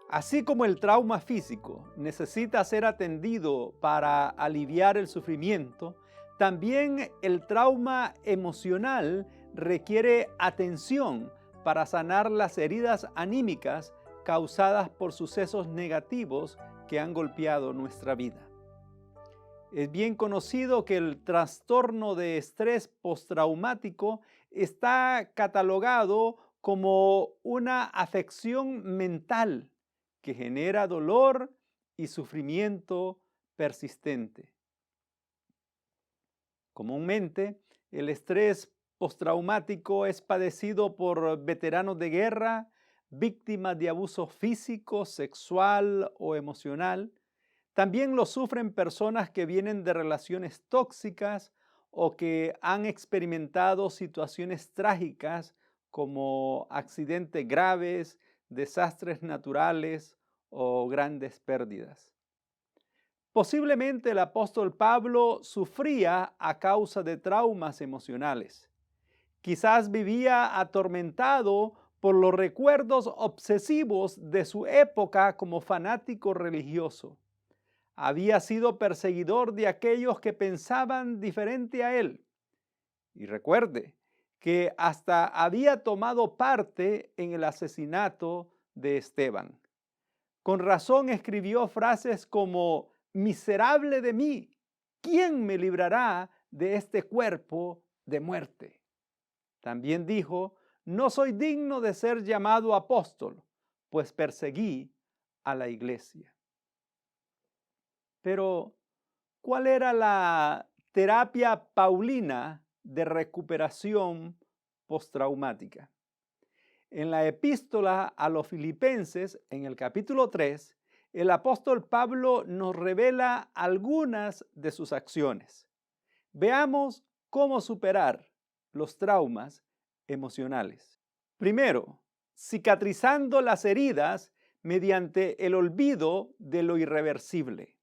Así como el trauma físico necesita ser atendido para aliviar el sufrimiento, también el trauma emocional requiere atención para sanar las heridas anímicas causadas por sucesos negativos que han golpeado nuestra vida. Es bien conocido que el trastorno de estrés postraumático está catalogado como una afección mental que genera dolor y sufrimiento persistente. Comúnmente, el estrés postraumático es padecido por veteranos de guerra, víctimas de abuso físico, sexual o emocional. También lo sufren personas que vienen de relaciones tóxicas o que han experimentado situaciones trágicas como accidentes graves, desastres naturales o grandes pérdidas. Posiblemente el apóstol Pablo sufría a causa de traumas emocionales. Quizás vivía atormentado por los recuerdos obsesivos de su época como fanático religioso. Había sido perseguidor de aquellos que pensaban diferente a él. Y recuerde que hasta había tomado parte en el asesinato de Esteban. Con razón escribió frases como: miserable de mí, ¿quién me librará de este cuerpo de muerte? También dijo: no soy digno de ser llamado apóstol, pues perseguí a la iglesia. Pero, ¿cuál era la terapia paulina de recuperación postraumática? En la epístola a los Filipenses, en el capítulo 3, el apóstol Pablo nos revela algunas de sus acciones. Veamos cómo superar los traumas emocionales. Primero, cicatrizando las heridas mediante el olvido de lo irreversible.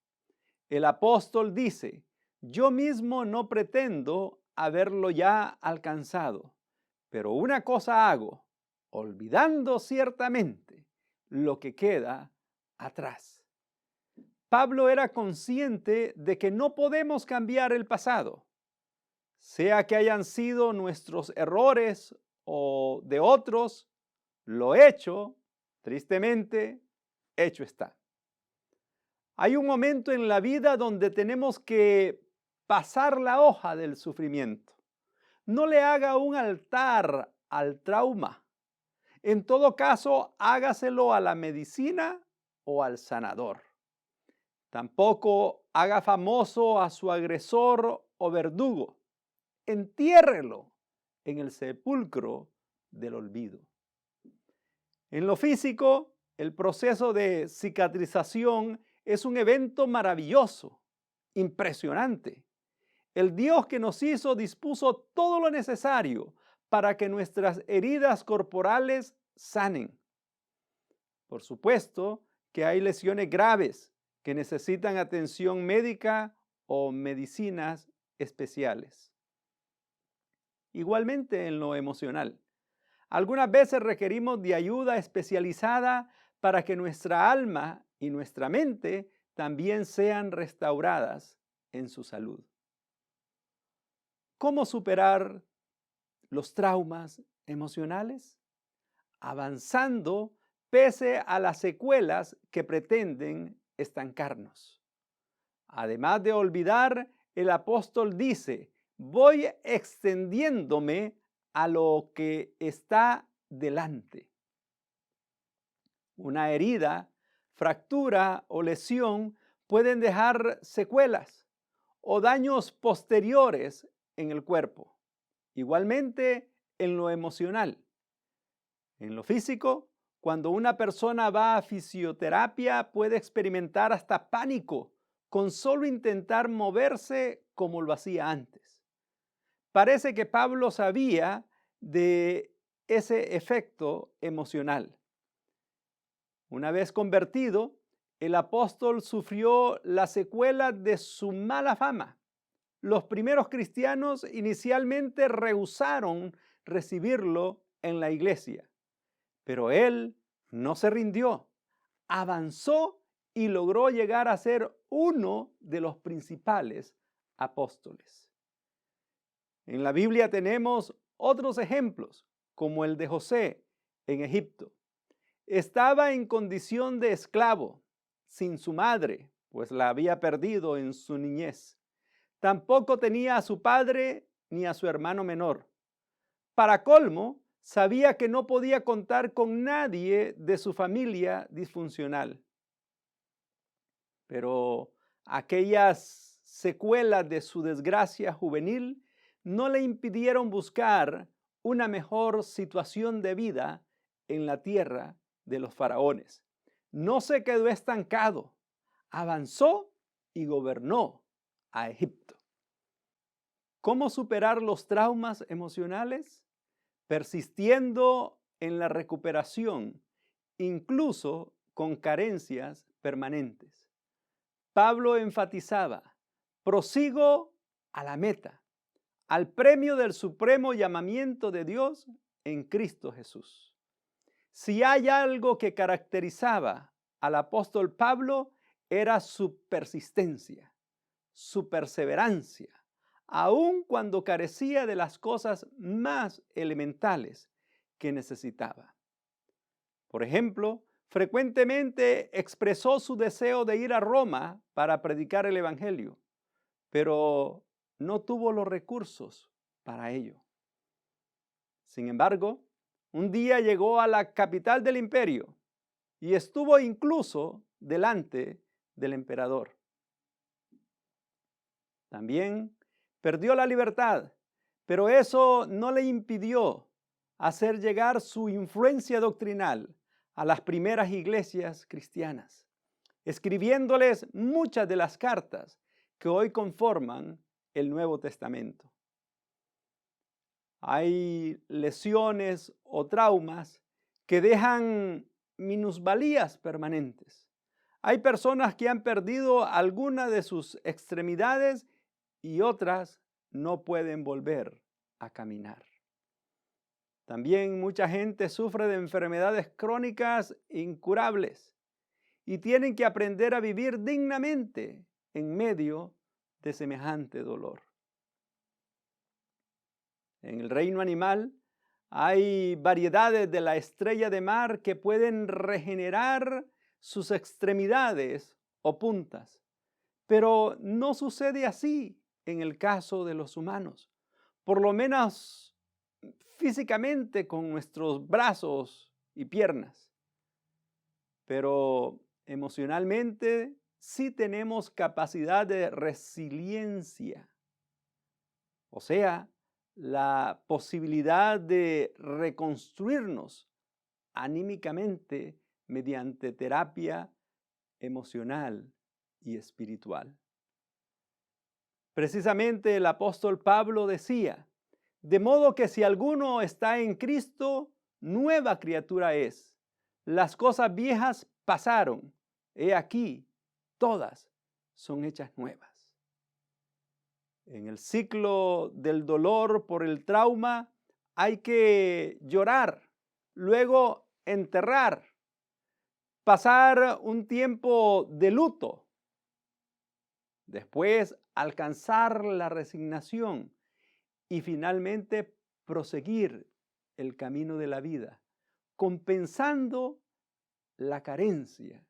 El apóstol dice: yo mismo no pretendo haberlo ya alcanzado, pero una cosa hago, olvidando ciertamente lo que queda atrás. Pablo era consciente de que no podemos cambiar el pasado, sea que hayan sido nuestros errores o de otros. Lo hecho, tristemente, hecho está. Hay un momento en la vida donde tenemos que pasar la hoja del sufrimiento. No le haga un altar al trauma. En todo caso, hágaselo a la medicina o al sanador. Tampoco haga famoso a su agresor o verdugo. Entiérrelo en el sepulcro del olvido. En lo físico, el proceso de cicatrización es un evento maravilloso, impresionante. El Dios que nos hizo dispuso todo lo necesario para que nuestras heridas corporales sanen. Por supuesto que hay lesiones graves que necesitan atención médica o medicinas especiales. Igualmente en lo emocional. Algunas veces requerimos de ayuda especializada para que nuestra alma y nuestra mente también sean restauradas en su salud. ¿Cómo superar los traumas emocionales? Avanzando pese a las secuelas que pretenden estancarnos. Además de olvidar, el apóstol dice: voy extendiéndome a lo que está delante. Una herida, fractura o lesión pueden dejar secuelas o daños posteriores en el cuerpo. Igualmente en lo emocional. En lo físico, cuando una persona va a fisioterapia puede experimentar hasta pánico con solo intentar moverse como lo hacía antes. Parece que Pablo sabía de ese efecto emocional. Una vez convertido, el apóstol sufrió la secuela de su mala fama. Los primeros cristianos inicialmente rehusaron recibirlo en la iglesia. Pero él no se rindió, avanzó y logró llegar a ser uno de los principales apóstoles. En la Biblia tenemos otros ejemplos, como el de José en Egipto. Estaba en condición de esclavo, sin su madre, pues la había perdido en su niñez. Tampoco tenía a su padre ni a su hermano menor. Para colmo, sabía que no podía contar con nadie de su familia disfuncional. Pero aquellas secuelas de su desgracia juvenil no le impidieron buscar una mejor situación de vida en la tierra de los faraones. No se quedó estancado, avanzó y gobernó a Egipto. ¿Cómo superar los traumas emocionales? Persistiendo en la recuperación, incluso con carencias permanentes. Pablo enfatizaba: prosigo a la meta, al premio del supremo llamamiento de Dios en Cristo Jesús. Si hay algo que caracterizaba al apóstol Pablo, era su persistencia, su perseverancia, aun cuando carecía de las cosas más elementales que necesitaba. Por ejemplo, frecuentemente expresó su deseo de ir a Roma para predicar el evangelio, pero no tuvo los recursos para ello. Sin embargo, un día llegó a la capital del imperio y estuvo incluso delante del emperador. También perdió la libertad, pero eso no le impidió hacer llegar su influencia doctrinal a las primeras iglesias cristianas, escribiéndoles muchas de las cartas que hoy conforman el Nuevo Testamento. Hay lesiones o traumas que dejan minusvalías permanentes. Hay personas que han perdido alguna de sus extremidades y otras no pueden volver a caminar. También mucha gente sufre de enfermedades crónicas incurables y tienen que aprender a vivir dignamente en medio de semejante dolor. En el reino animal hay variedades de la estrella de mar que pueden regenerar sus extremidades o puntas, pero no sucede así en el caso de los humanos, por lo menos físicamente con nuestros brazos y piernas. Pero emocionalmente sí tenemos capacidad de resiliencia, o sea, la posibilidad de reconstruirnos anímicamente mediante terapia emocional y espiritual. Precisamente el apóstol Pablo decía: de modo que si alguno está en Cristo, nueva criatura es. Las cosas viejas pasaron, he aquí, todas son hechas nuevas. En el ciclo del dolor por el trauma hay que llorar, luego enterrar, pasar un tiempo de luto, después alcanzar la resignación y finalmente proseguir el camino de la vida, compensando la carencia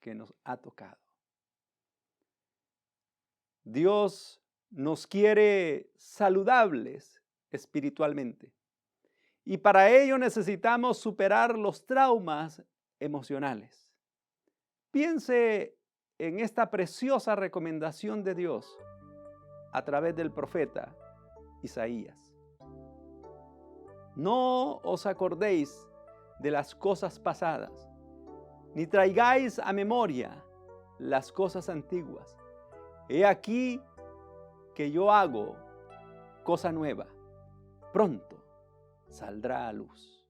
que nos ha tocado. Dios nos quiere saludables espiritualmente y para ello necesitamos superar los traumas emocionales. Piense en esta preciosa recomendación de Dios a través del profeta Isaías. No os acordéis de las cosas pasadas, ni traigáis a memoria las cosas antiguas. He aquí que yo hago cosa nueva, pronto saldrá a luz.